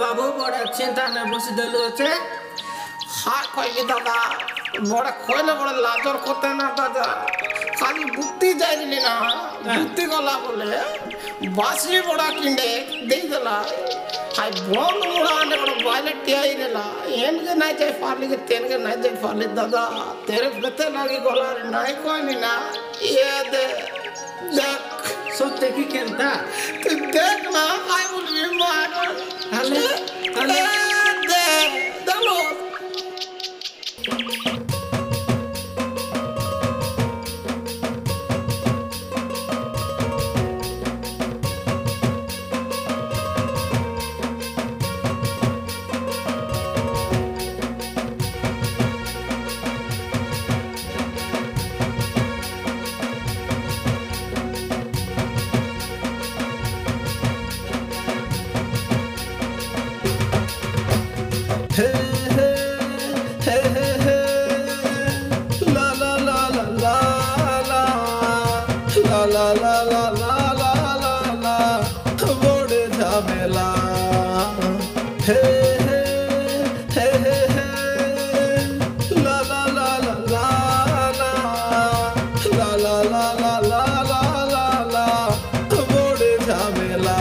बाबू बड़ा चिंता में बस दिलु छे हाँ कोई दादा बड़ा खोले बड़ा लाजर कोते ना दादा खाली बुत्ती जाइली ना बुत्ती गला बोले बासी बड़ा किंडे दे दला हाय बॉल मुड़ा ने बड़ा वायलेट टियाई नेला एनगे ना जाय फाली के तेनगे ना जाय फाली दादा तेरे बते लागी गला नाई कोई ना ये दे देख सोते की केंता तू देख ना आई विल बी मार हले हले दे दलो la la la la la la la bode jhabela he he he he he la la la la la la la la la la la la la la bode jhabela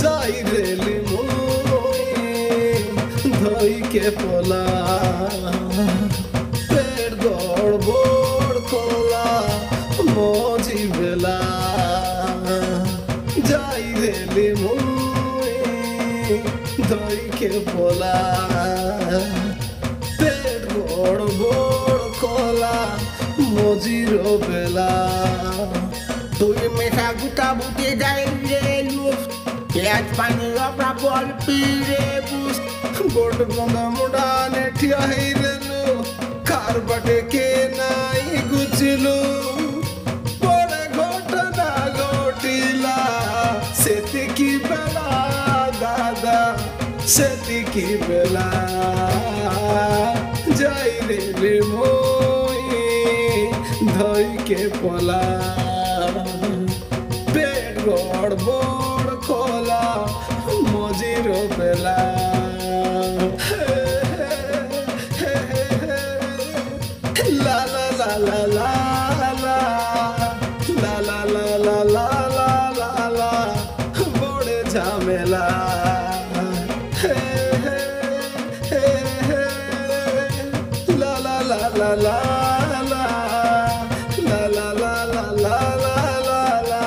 jai reli moi dhoi ke pola per dor bor kola मोजी बेला जाई रेली मुई धोई के बोला पेट गोड़ गोड़ Cola मोजी रो बेला तुई मेखा गुटा बुटे जाई रे लुस प्याज पानी अपना बॉल पी रे बुस गोड़ बंगा मुड़ा ने ठिया ही रे लो कार बटे के नाई गुचलू की बेला दादा सेती की बेला जाई रे मोई धोई के पोला पेट गोड़ बोड़ खोला मोजी रो बेला ला ला ला ला ला ला ला ला ला ला झमेला हे हे हे हे ला ला ला ला ला ला ला ला ला ला ला ला ला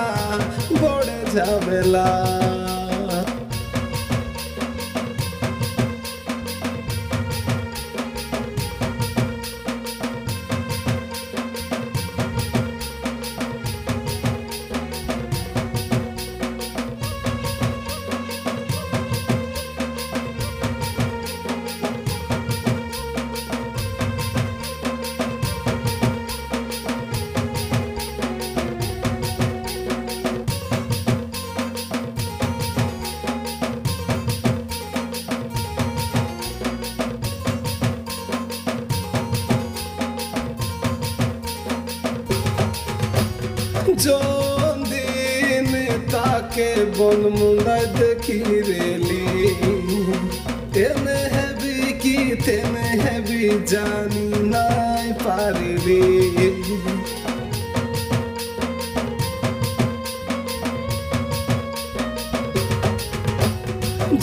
बड़े झमेला जोन दिन ताके बोल मुंडा देखी रेली तेने है भी की तेने है भी जानी नाई पारी रे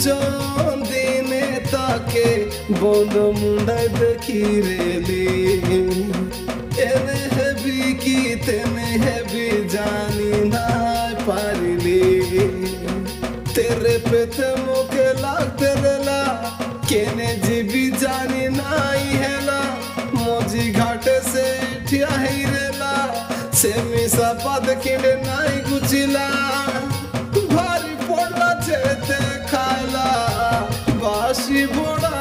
जोन दिन ताके बोल मुंडा देखी रेली तेने है भी की तेने है भी जानी ना पारिली तेरे पे ते मोके लागते रेला केने जीवी जानी नाई हैला मोजी घाटे से ठिया ही रेला से मिसा पद किंडे नाई गुचिला भारी पोड़ा जेते खाला बासी बोड़ा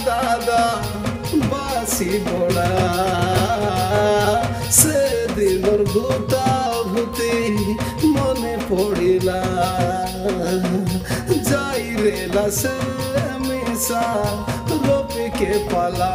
दादा बासी बोड़ा से दिलर भूता भूती मने पड़िला जाई रेला से मिसा रोपी के पाला